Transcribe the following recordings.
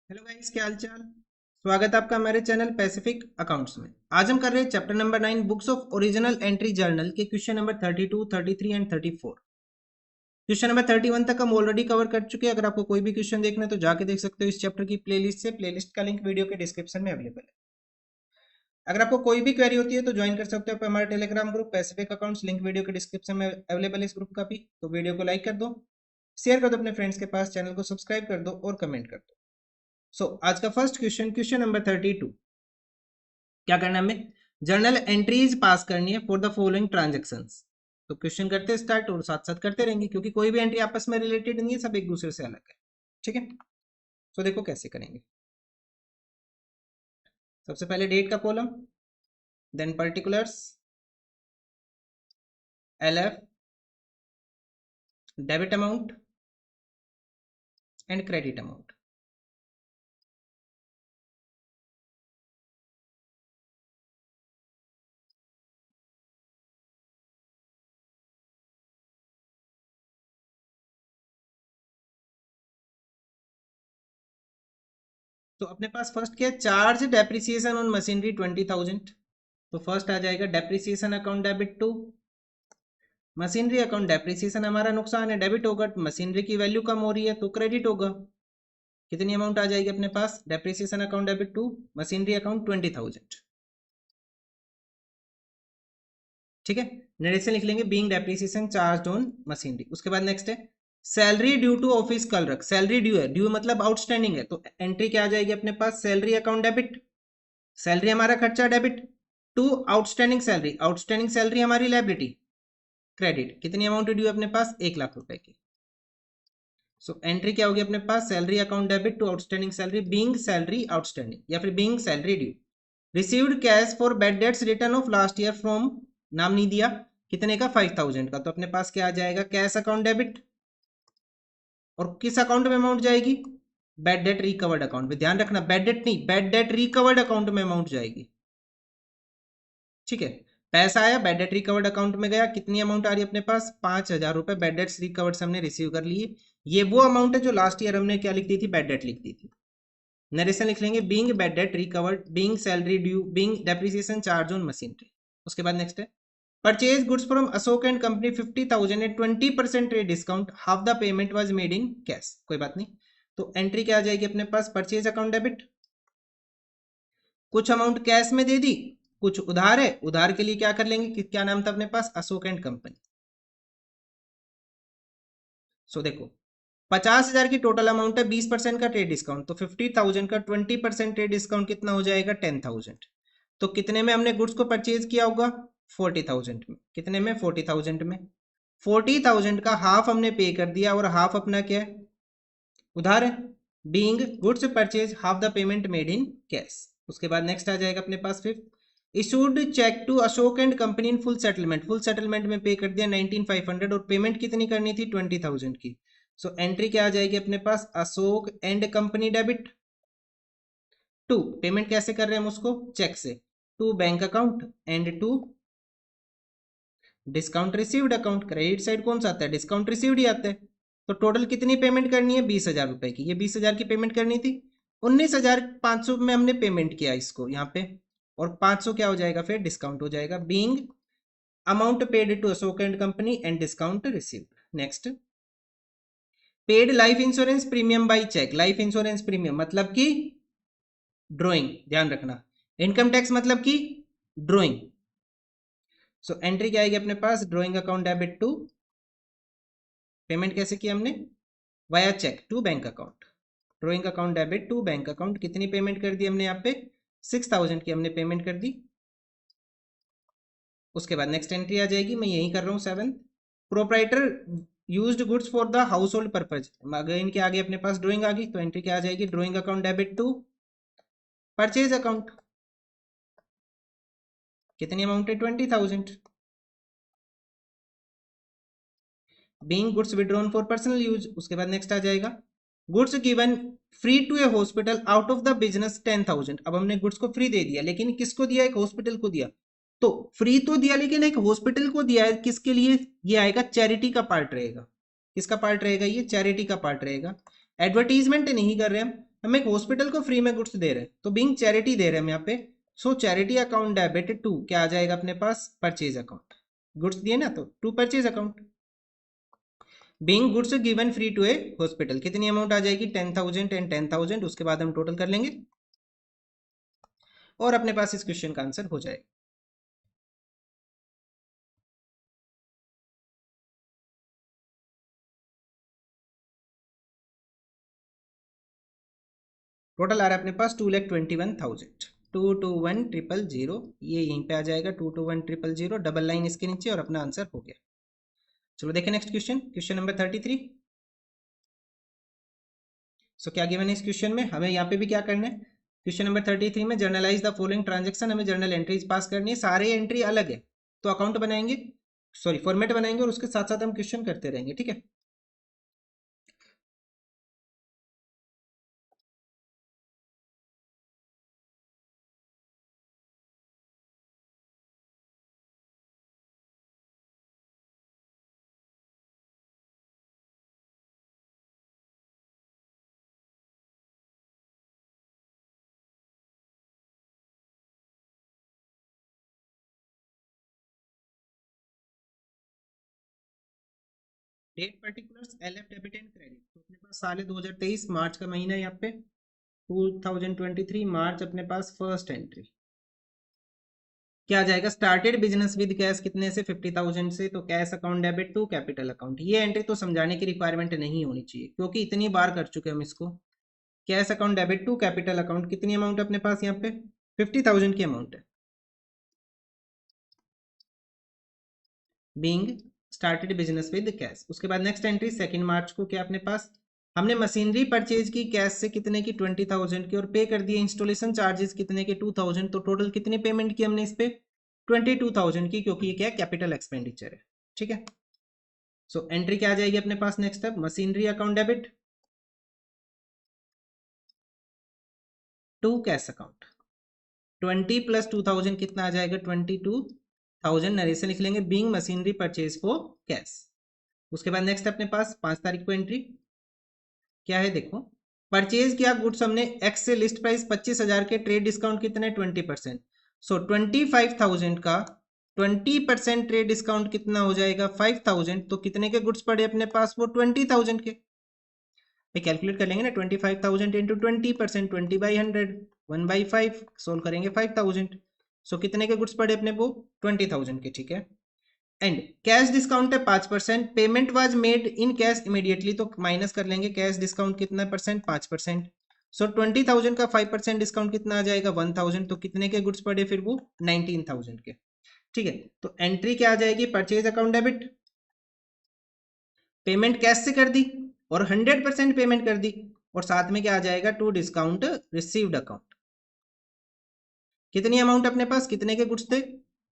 Hello guys, क्या हाल चाल। स्वागत है आपका हमारे चैनल पैसिफिक अकाउंट्स में। आज हम कर रहे हैं chapter number 9 books of original entry journal के question number 32, 33 and 34। Question number 31 तक हम ऑलरेडी कवर कर चुके हैं। अगर आपको कोई भी क्वेश्चन देखना है तो जाके देख सकते हो इस चैप्टर की प्लेलिस्ट से। प्लेलिस्ट का लिंक वीडियो के डिस्क्रिप्शन में अवेलेबल है। अगर आपको कोई भी क्वेरी होती है तो ज्वाइन कर सकते हो हमारे Telegram group Pacific accounts, link video के डिस्क्रिप्शन में अवेलेबल है इस ग्रुप का भी। तो वीडियो को लाइक कर दो, शेयर कर दो अपने फ्रेंड्स के पास, चैनल को सब्सक्राइब कर दो और कमेंट कर दो। आज का फर्स्ट क्वेश्चन, क्वेश्चन नंबर 32। क्या करना है हमें? जर्नल एंट्रीज पास करनी है फॉर द फॉलोइंग ट्रांजेक्शंस। तो क्वेश्चन करते स्टार्ट और साथ साथ करते रहेंगे, क्योंकि कोई भी एंट्री आपस में रिलेटेड नहीं है, सब एक दूसरे से अलग है। ठीक है, तो देखो कैसे करेंगे। सबसे पहले डेट का column, then particulars, LF, debit amount and credit amount. तो अपने पास फर्स्ट क्या है? Charge depreciation on machinery 20,000। तो फर्स्ट आ जाएगा depreciation account debit to machinery account. Depreciation हमारा नुकसान है, डेबिट होगा। मशीनरी की वैल्यू कम हो रही है तो क्रेडिट होगा। कितनी अमाउंट आ जाएगी अपने पास? Depreciation account debit to machinery account 20,000। ठीक है, नरेशन लिख लेंगे being depreciation charge on machinery. उसके बाद नेक्स्ट है salary due to office clerk. Salary due है, ड्यू मतलब आउटस्टैंडिंग है, तो एंट्री क्या आ जाएगी अपने पास? सैलरी अकाउंट डेबिट, सैलरी हमारा खर्चा debit, to outstanding salary, outstanding salary हमारी लायबिलिटी, क्रेडिट। कितनी अमाउंट ड्यू है अपने पास? 1,00,000 रुपए की। एंट्री क्या होगी अपने पास? Salary account debit to outstanding salary being salary outstanding, या फिर being salary due. Received cash for bad debts return of last year from, नाम नहीं दिया, कितने का? 5,000 का। तो अपने पास क्या आ जाएगा? Cash account debit. और किस अकाउंट में अमाउंट जाएगी? बैड डेट रिकवर्ड अकाउंट में। ध्यान रखना, बैड डेट नहीं, बैड डेट रिकवर्ड अकाउंट में अमाउंट जाएगी। ठीक है, पैसा आया, बैड डेट रिकवर्ड अकाउंट में गया। कितनी अमाउंट आ रही है अपने पास? 5,000 रुपए बैड डेट्स रिकवर्ड हमने रिसीव कर लिए। ये वो अमाउंट है जो लास्ट ईयर हमने क्या लिख दी थी? बैड डेट लिख दी थी। नरेशन लिख लेंगे being bad debt recovered, being salary due, being depreciation charge on machinery. उसके बाद नेक्स्ट है purchase goods from Ashok and company 50,000 at 20% trade discount, half the payment was made in cash. कोई बात नहीं। तो एंट्री क्या आ जाएगी अपने पास? परचेज अकाउंट डेबिट, कुछ अमाउंट कैश में दे दी, कुछ उधार है। उधार के लिए क्या कर लेंगे कि क्या नाम था अपने पास? Ashok and company. देखो 50,000 की टोटल अमाउंट है, 20% का ट्रेड डिस्काउंट, तो 50,000 का 20% ट्रेड डिस्काउंट कितना हो जाएगा? 10,000। तो कितने में हमने गुड्स को परचेज किया होगा? 40,000 में। कितने में? 40,000 में। 40,000 का हाफ हमने पे कर दिया और हाफ अपना क्या है? उधार है। Being goods purchase half the payment made in cash. उसके बाद नेक्स्ट आ जाएगा अपने पास fifth, issued cheque to Ashok and company in full settlement. Full settlement में पे कर दिया 19,500 और पेमेंट कितनी करनी थी? 20,000 की। एंट्री क्या आ जाएगी अपने पास? Ashok and company debit to, payment कैसे कर रहे हैं हम उसको? चेक से, to bank account and to discount received account. Credit side कौन सा आता है? डिस्काउंट रिसीव्ड ही आता है। तो टोटल कितनी पेमेंट करनी है? 20,000 रुपए की। ये 20,000 की पेमेंट करनी थी, 19,500 में हमने पेमेंट किया इसको यहाँ पे, और 500 क्या हो जाएगा फिर? डिस्काउंट हो जाएगा। Being amount paid to Ashok and company and discount received. Next, paid life insurance premium by cheque. Life insurance premium मतलब कि ड्रॉइंग, ध्यान रखना। इनकम टैक्स मतलब कि ड्रॉइंग। एंट्री क्या आएगी अपने पास? Drawing account debit to, payment कैसे किया हमने? Via cheque to bank account. Drawing account debit to bank account. कितनी पेमेंट कर दी हमने यहाँ पे? 6,000 की हमने पेमेंट कर दी। उसके बाद नेक्स्ट एंट्री आ जाएगी, मैं यही कर रहा हूँ 7th, proprietor used goods for the house hold purpose. अगर इनके आगे अपने पास ड्रॉइंग आ गई तो एंट्री क्या आ जाएगी? Drawing account debit to purchase account. कितनी अमाउंट है? 20,000। Being goods withdrawn for personal use. उसके बाद नेक्स्ट आ जाएगा goods given free to a hospital out of the business 10,000। अब हमने गुड्स को फ्री दे दिया, लेकिन किसको दिया? एक हॉस्पिटल को दिया। तो फ्री तो दिया लेकिन एक हॉस्पिटल को दिया है, किसके लिए? ये आएगा चैरिटी का पार्ट रहेगा। किसका पार्ट रहेगा? ये चैरिटी का पार्ट रहेगा। एडवर्टीजमेंट नहीं कर रहे हम, हम एक हॉस्पिटल को फ्री में गुड्स दे रहे हैं, तो बीइंग चैरिटी दे रहे हैं हम यहाँ पे। सो चैरिटी अकाउंट डेबिट टू क्या आ जाएगा अपने पास, परचेज अकाउंट। गुड्स दिए ना, तो to purchase account. Being goods given free to a hospital, कितनी अमाउंट आ जाएगी, 10,000 एंड 10,000। उसके बाद हम टोटल कर लेंगे और अपने पास इस क्वेश्चन का आंसर हो जाएगा। टोटल आ रहा है अपने पास 2,21,000। 221,000 ये यहीं पे आ जाएगा, 221,000 डबल लाइन इसके नीचे और अपना आंसर हो गया। चलो देखें नेक्स्ट क्वेश्चन, क्वेश्चन नंबर 33। सो क्या गिवन है इस क्वेश्चन में, हमें यहाँ पे भी क्या करना है। क्वेश्चन नंबर 33 में जर्नलाइज द फॉलोइंग ट्रांजेक्शन, हमें जर्नल एंट्रीज पास करनी है। सारे एंट्री अलग है तो अकाउंट बनाएंगे, सॉरी फॉर्मेट बनाएंगे और उसके साथ साथ हम क्वेश्चन करते रहेंगे, ठीक है। Date particulars LF debit and credit, तो अपने पास साल है 2023, मार्च का महीना है यहाँ पे 2023 मार्च, अपने पास फर्स्ट एंट्री क्या आ जाएगा, स्टार्टेड बिजनेस विद कैश कितने से, 50,000 से। तो cash account debit to capital account, ये एंट्री तो समझाने की रिक्वायरमेंट नहीं होनी चाहिए क्योंकि इतनी बार कर चुके हम इसको। Cash account debit to capital account, कितनी अमाउंट अपने पास यहाँ पे, 50,000 की अमाउंट है। Being started business with cash. उसके बाद नेक्स्ट एंट्री 2 मार्च को क्या अपने पास, हमने मशीनरी परचेज की कैश से कितने की, 20,000 की, और पे कर दिए इंस्टॉलेशन चार्जेस कितने के, 2,000। तो टोटल कितनी पेमेंट की हमने इस पे, 22,000 की, क्योंकि ये क्या है, कैपिटल एक्सपेंडिचर है, ठीक है। सो एंट्री क्या आ जाएगी अपने पास, next step machinery account debit to cash account, 20 plus 2,000 कितना आ जाएगा, 22,000। नरेशन लिख लेंगे, being machinery purchase for cash. उसके बाद नेक्स्ट अपने पास 5 तारीख को एंट्री क्या है, देखो परचेज किया गुड्स हमने एक्स से, लिस्ट प्राइस 25,000 के, ट्रेड डिस्काउंट कितना है, 20%। सो 25,000 का 20% ट्रेड डिस्काउंट कितना हो जाएगा, 5,000। तो कितने के गुड्स पड़े अपने पास, वो 20,000 के। कैलकुलेट कर लेंगे ना, 25,000 इंटू 20%, 20/100, 1/5, सोल्व करेंगे 5,000। सो कितने के गुड्स पड़े अपने को, 20,000 के, ठीक है। एंड कैश डिस्काउंट है 5%, payment was made in cash immediately, तो माइनस कर लेंगे कैश डिस्काउंट कितना परसेंट, 5%। सो 20,000 का 5% डिस्काउंट कितना आ जाएगा, 1,000। तो कितने के गुड्स पड़े फिर वो, 19,000 के, ठीक है। तो एंट्री क्या आ जाएगी, purchase account debit, payment cash से कर दी और 100% पेमेंट कर दी, और साथ में क्या आ जाएगा, टू डिस्काउंट रिसीव्ड अकाउंट। कितनी अमाउंट अपने पास, कितने के गुड्स थे,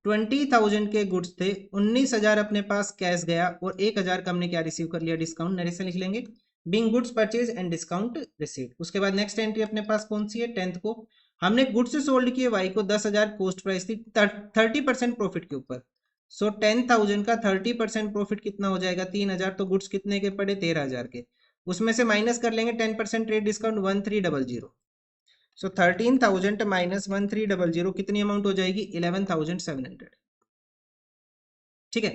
20,000 के गुड्स थे, 19,000 अपने पास कैश गया और 1,000 का हमने क्या रिसीव कर लिया, डिस्काउंट। नरेशन लिख लेंगे, being goods purchase and discount received. उसके बाद नेक्स्ट एंट्री अपने पास कौन सी है, 10th को हमने गुड्स सोल्ड किए वाई को, 10,000 कॉस्ट प्राइस थी, 30% प्रॉफिट के ऊपर। सो 10,000 का 30% प्रॉफिट कितना हो जाएगा, 3,000। तो गुड्स कितने के पड़े, 13,000 के, उसमें से माइनस कर लेंगे 10% ट्रेड डिस्काउंट, 1,300। सो 13,000 माइनस 1,300 कितनी अमाउंट हो जाएगी, 11,700, ठीक है।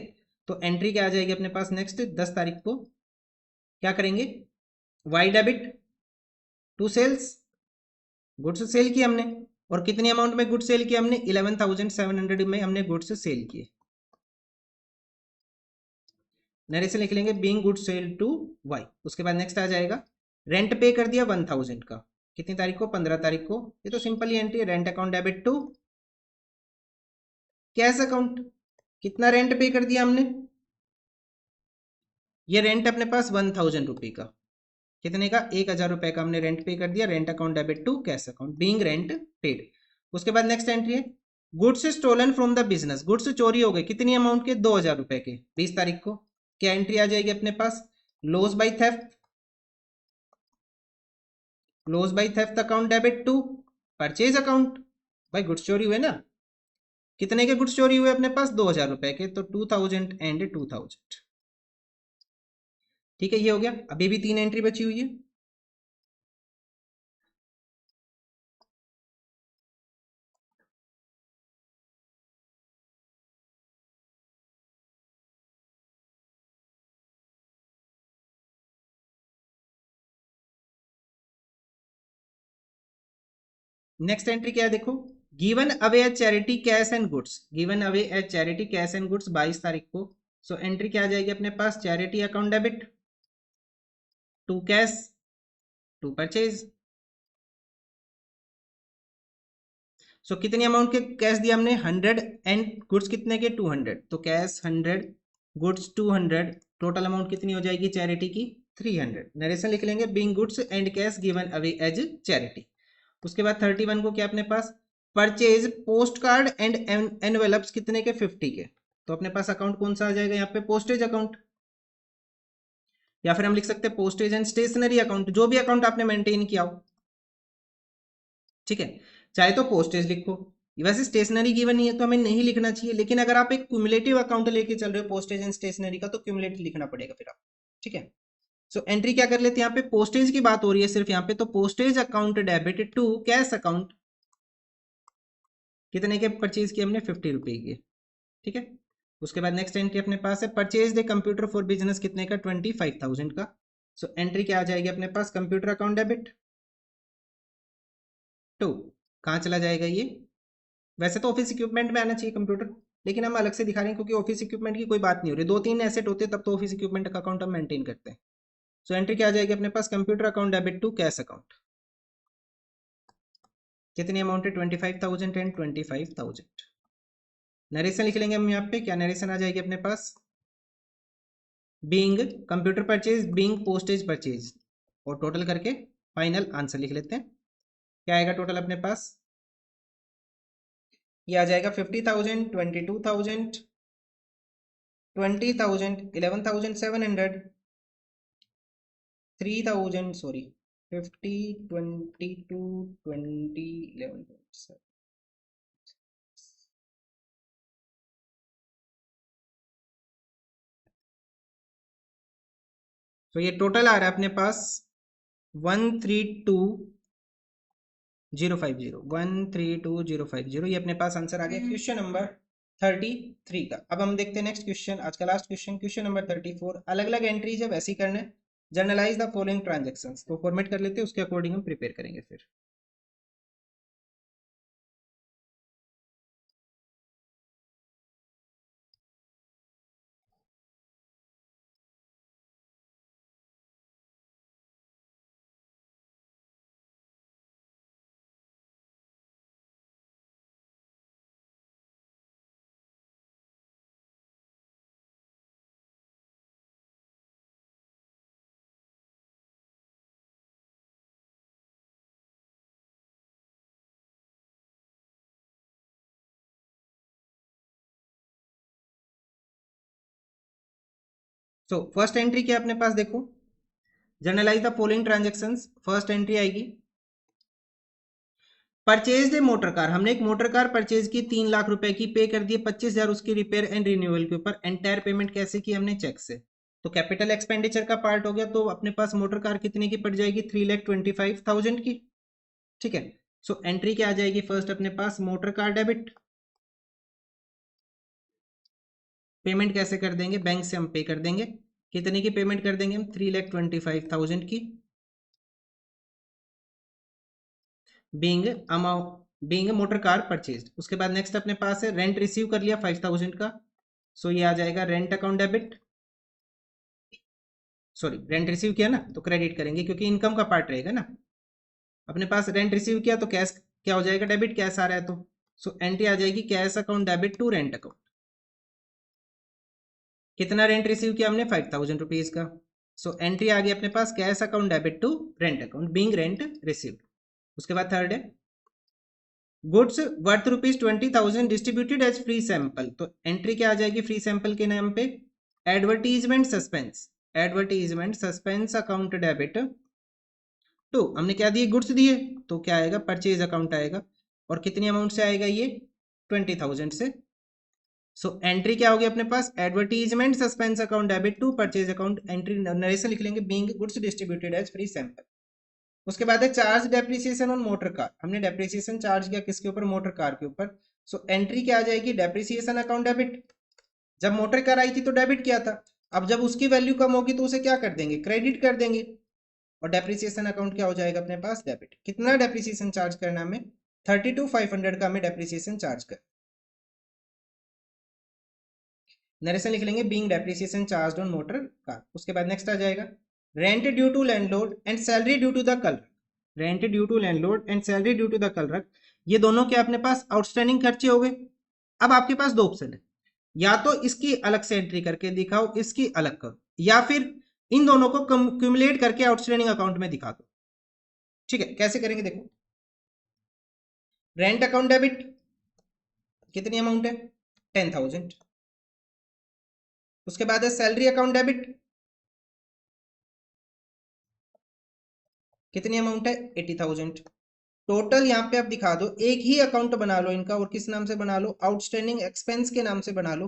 तो एंट्री क्या आ जाएगी अपने पास, नेक्स्ट 10 तारीख को क्या करेंगे, Y debit to sales, goods sale किए हमने, और कितनी अमाउंट में गुड्स सेल किए हमने, 11,700 में हमने गुड्स सेल किए। नरेशन लिख लेंगे, being goods sale to Y. उसके बाद नेक्स्ट आ जाएगा, रेंट पे कर दिया 1,000 का, कितनी तारीख को, 15 तारीख को। ये तो सिंपल ही एंट्री है, rent account debit to cash account, कितना रेंट पे कर दिया हमने, ये रेंट अपने पास 1,000 रुपये का, कितने का, 1,000 रुपए का हमने रेंट पे कर दिया, rent account debit to cash account, being rent paid. उसके बाद नेक्स्ट एंट्री है, goods stolen from the business, goods चोरी हो गए, कितनी अमाउंट के, 2,000 रुपए के, 20 तारीख को। क्या एंट्री आ जाएगी अपने पास, loss by theft, loss by theft account debit to purchase account. भाई गुड्स चोरी हुए ना, कितने के गुड्स चोरी हुए अपने पास, 2,000 रुपए के, तो 2,000 एंड 2,000, ठीक है। ये हो गया, अभी भी 3 एंट्री बची हुई है। नेक्स्ट एंट्री क्या है देखो, given away as charity cash and goods, given away as charity cash and goods 22 तारीख को। सो एंट्री क्या आ जाएगी अपने पास, charity account debit to cash to purchase. So कितनी अमाउंट के कैश दिया हमने, 100 एंड गुड्स कितने के, 200। तो कैश 100, गुड्स 200, टोटल अमाउंट कितनी हो जाएगी चैरिटी की, 300। नरेशन लिख लेंगे, being goods and cash given away as charity. उसके बाद 31 को क्या अपने पास, purchase post card and envelopes कितने के, 50 के। तो अपने पास अकाउंट कौन सा आ जाएगा यहाँ पे, पोस्टेज अकाउंट, या फिर हम लिख सकते हैं पोस्टेज एंड स्टेशनरी अकाउंट, जो भी अकाउंट आपने मेंटेन किया हो, ठीक है। चाहे तो पोस्टेज लिखो, वैसे स्टेशनरी गिवन नहीं है तो हमें नहीं लिखना चाहिए, लेकिन अगर आप एक क्यूमुलेटिव अकाउंट लेके चल रहे हो पोस्टेज एंड स्टेशनरी का, तो क्यूमुलेटिव लिखना पड़ेगा फिर आप, ठीक है। सो एंट्री क्या कर लेते हैं, यहाँ पे पोस्टेज की बात हो रही है सिर्फ यहाँ पे, तो postage account debit to cash account, कितने के परचेज किए हमने, 50 रुपए के, ठीक है। उसके बाद नेक्स्ट एंट्री अपने पास है, purchase the computer for business कितने का, 25,000 का। सो एंट्री क्या आ जाएगी अपने पास, कंप्यूटर अकाउंट डेबिट टू, कहाँ चला जाएगा ये, वैसे तो ऑफिस इक्विपमेंट में आना चाहिए कंप्यूटर, लेकिन हम अलग से दिखा रहे हैं क्योंकि ऑफिस इक्विपमेंट की कोई बात नहीं हो रही, 2-3 एसेट होते तब तो ऑफिस इक्विपमेंट का अकाउंट हम मेंटेन करते हैं। सो एंट्री क्या आ जाएगी अपने पास, computer account debit to cash account, कितनी अमाउंट है, 25,000 एंड 25,000। नरेशन लिख लेंगे हम यहाँ पे, क्या नरेशन आ जाएगी अपने पास, being computer purchase being postage purchase, और टोटल करके फाइनल आंसर लिख लेते हैं। क्या आएगा टोटल अपने पास, ये आ जाएगा 50,000, 22,000, 20,000, 11,700, 3,000, सॉरी 50, 22, 20, 11,700। तो ये टोटल आ रहा है अपने पास 132,050, 132,050, ये अपने पास आंसर आ गया क्वेश्चन नंबर 33 का। अब हम देखते हैं नेक्स्ट क्वेश्चन, आज का लास्ट क्वेश्चन, क्वेश्चन नंबर 34। अलग अलग एंट्रीज है, वैसे ही करना है। जर्नलाइज द फॉलोइंग ट्रांजेक्शंस, तो फॉर्मेट कर लेते हैं, उसके अकॉर्डिंग हम प्रिपेयर करेंगे फिर। सो फर्स्ट एंट्री क्या अपने पास देखो, generalized the following transactions. First entry आएगी, परचेज ए मोटर कार, हमने एक मोटर कार परचेज की 3 लाख रुपए की, पे कर दिए 25,000 उसकी रिपेयर एंड रिन्यूअल के ऊपर। एंटायर पेमेंट कैसे की हमने, चेक से। तो कैपिटल एक्सपेंडिचर का पार्ट हो गया, तो अपने पास मोटर कार कितने की पड़ जाएगी, 3,25,000 की, ठीक है। सो एंट्री क्या आ जाएगी, फर्स्ट अपने पास मोटर कार डेबिट, पेमेंट कैसे कर देंगे, बैंक से हम पे कर देंगे, कितने की पेमेंट कर देंगे हम, 3,25,000 की, being amount, being motor car purchase. उसके बाद नेक्स्ट अपने पास है रेंट रिसीव कर लिया 5,000 का। सो ये आ जाएगा rent account debit, sorry rent receive किया ना तो क्रेडिट करेंगे क्योंकि इनकम का पार्ट रहेगा ना। अपने पास रेंट रिसीव किया तो कैश क्या हो जाएगा, डेबिट, कैश आ रहा है तो। सो एंट्री आ जाएगी cash account debit to rent account, कितना रेंट रिसीव किया हमने, 5,000 रुपीज का। सो एंट्री आ गई अपने पास cash account debit to rent account being rent received. उसके बाद थर्ड है goods worth ₹20,000 distributed as free sample, तो एंट्री क्या आ जाएगी फ्री सैंपल के नाम पे, advertisement suspense, advertisement suspense account debit to, हमने क्या दिए, गुड्स दिए, तो क्या आएगा, परचेज अकाउंट आएगा। और कितनी अमाउंट से आएगा ये, 20,000 से। सो एंट्री क्या होगी अपने पास, advertisement suspense account debit to purchase account, entry narration लिख लेंगे being goods distributed as free sample. उसके बाद है charge depreciation on motor car, हमने डेप्रिसिएशन चार्ज किया किसके ऊपर, मोटर कार के ऊपर। सो एंट्री क्या आ जाएगी, डेप्रिसिएशन अकाउंट डेबिट, जब मोटर कार आई थी तो डेबिट किया था, अब जब उसकी वैल्यू कम होगी तो उसे क्या कर देंगे, क्रेडिट कर देंगे। और डेप्रिसिएशन अकाउंट क्या हो जाएगा अपने पास, डेबिट। कितना डेप्रिसिएशन चार्ज करना हमें, 32,500 का हमें डेप्रिसिएशन चार्ज कर। नरेशन लिख लेंगे being depreciation charge on motor car. उसके बाद नेक्स्ट आ जाएगा rent due to landlord and salary due to the clerk. Rent due to landlord and salary due to the clerk, ये दोनों के अपने पास आउटस्टैंडिंग खर्चे हो गए। अब आपके पास दो ऑप्शन है, या तो इसकी अलग से एंट्री करके दिखाओ, इसकी अलग करो, या फिर इन दोनों को क्यूमुलेट करके आउटस्टैंडिंग अकाउंट में दिखा दो। ठीक है, कैसे करेंगे देखो। रेंट अकाउंट डेबिट कितनी अमाउंट है 10,000। उसके बाद है सैलरी अकाउंट डेबिट, कितनी अमाउंट है 80,000। टोटल यहाँ पे आप दिखा दो, एक ही अकाउंट बना लो इनका, और किस नाम से बना लो, आउटस्टैंडिंग एक्सपेंस के नाम से बना लो।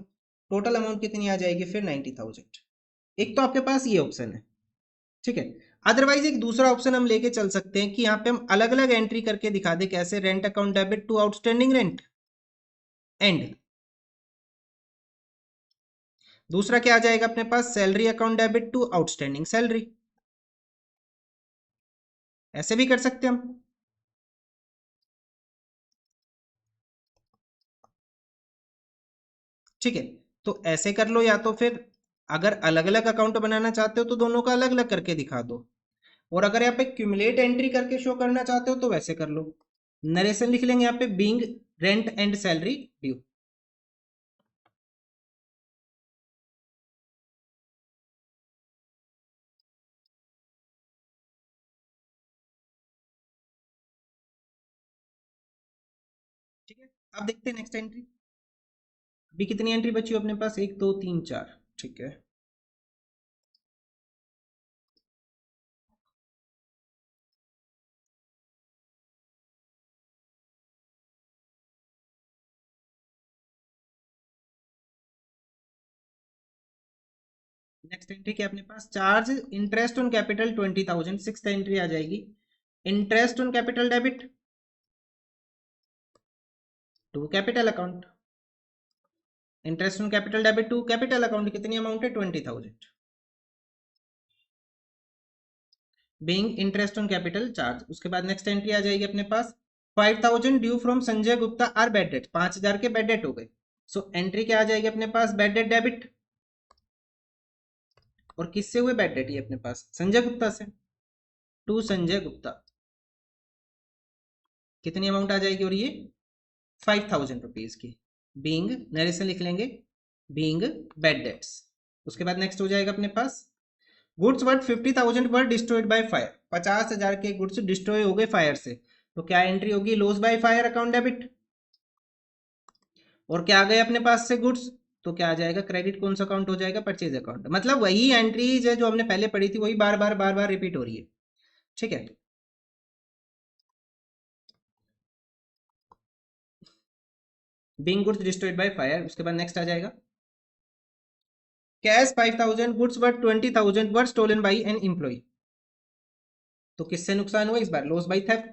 टोटल अमाउंट कितनी आ जाएगी फिर 90,000। एक तो आपके पास ये ऑप्शन है, ठीक है। अदरवाइज एक दूसरा ऑप्शन हम लेके चल सकते हैं कि यहाँ पे हम अलग अलग एंट्री करके दिखा दे, कैसे rent account debit to outstanding rent and दूसरा क्या आ जाएगा अपने पास, salary account debit to outstanding salary. ऐसे भी कर सकते हैं हम। ठीक है, तो ऐसे कर लो, या तो फिर अगर अलग अलग अकाउंट बनाना चाहते हो तो दोनों का अलग अलग करके दिखा दो, और अगर यहाँ पे क्यूमुलेट एंट्री करके शो करना चाहते हो तो वैसे कर लो। नरेशन लिख लेंगे यहाँ पे being rent and salary due. ठीक है, अब देखते हैं नेक्स्ट एंट्री। अभी कितनी एंट्री बची हो अपने पास, 1 2 3 4। ठीक है, नेक्स्ट एंट्री क्या अपने पास, charge interest on capital 20,000। Six entry आ जाएगी interest on capital debit to capital account. Interest on capital debit to capital account कितनी अमाउंट है 20,000। Being interest on capital charge. उसके बाद नेक्स्ट एंट्री आ जाएगी अपने पास 5,000 due from Sanjay Gupta are bad debt. 5,000 के बैड डेट हो गए। सो एंट्री क्या आ जाएगी अपने पास, बैड डेट डेबिट। और किससे हुए बैड डेट, ये अपने पास संजय गुप्ता से, टू संजय गुप्ता। कितनी अमाउंट आ जाएगी, और ये 5,000 रुपीज की। बीइंग नरेशन लिख लेंगे बीइंग बैड डेट्स। उसके बाद नेक्स्ट हो जाएगा अपने पास goods worth 50,000 were destroyed by fire. 50,000 के गुड्स डिस्ट्रॉय हो गए फायर से, तो क्या एंट्री होगी, loss by fire account debit. और क्या आ गए अपने पास से गुड्स, तो क्या आ जाएगा क्रेडिट, कौन सा अकाउंट हो जाएगा, परचेज अकाउंट। मतलब वही एंट्रीज है जो हमने पहले पढ़ी थी, वही बार बार रिपीट हो रही है। ठीक है, being goods destroyed by fire. उसके बाद नेक्स्ट आ जाएगा cash 5,000 goods worth 20,000 were stolen by an employee. तो किससे नुकसान हुआ इस बार, लॉस बाय थेफ्ट,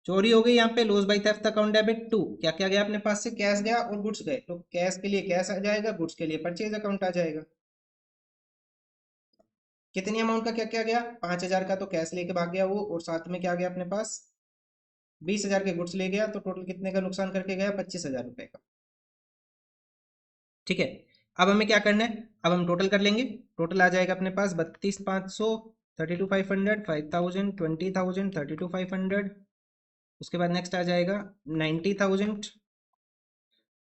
चोरी हो गई यहाँ पे, loss by theft account debit to क्या क्या गया अपने पास से, कैश गया और गुड्स गए, तो कैश के लिए कैश आ जाएगा, गुड्स के लिए परचेज अकाउंट आ जाएगा। कितनी अमाउंट का क्या क्या गया, 5,000 का तो कैश लेके भाग गया वो, और साथ में क्या गया अपने पास 20,000 के गुड्स ले गया, तो टोटल कितने का नुकसान करके गया, 25,000 रुपए का। ठीक है, अब हमें क्या करना है, अब हम टोटल कर लेंगे। टोटल आ जाएगा अपने पास 32,500, 32,500, 5,000, 20,000, 32,500। उसके बाद नेक्स्ट आ जाएगा 90,000,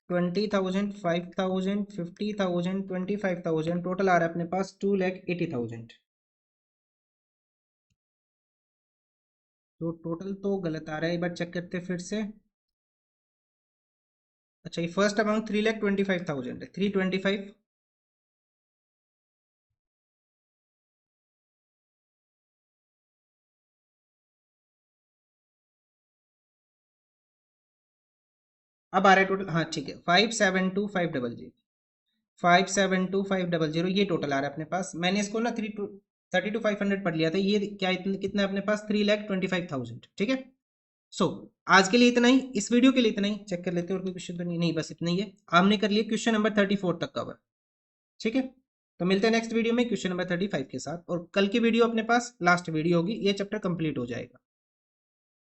20,000, 5,000, 50,000, 25,000। टोटल आ रहा है अपने पास 2,80,000। तो टोटल तो गलत आ रहा है, एक बार चेक करते हैं फिर से। अच्छा, ये फर्स्ट अमाउंट 3,25,000 है, 325। अब आ रहा है टोटल, हाँ ठीक है, 5,725,000, 5,725,000 ये टोटल आ रहा है अपने पास। मैंने इसको ना 32,500 पढ़ लिया था, ये क्या कितना अपने पास 3,25,000। ठीक है, सो आज के लिए इतना ही, इस वीडियो के लिए इतना ही। चेक कर लेते हैं और कोई क्वेश्चन तो नहीं, नहीं बस इतना ही है। हमने कर लिया क्वेश्चन नंबर 34 तक कवर। ठीक है, तो मिलते हैं नेक्स्ट वीडियो में क्वेश्चन नंबर 35 के साथ, और कल की वीडियो अपने पास लास्ट वीडियो होगी, ये चैप्टर कंप्लीट हो जाएगा।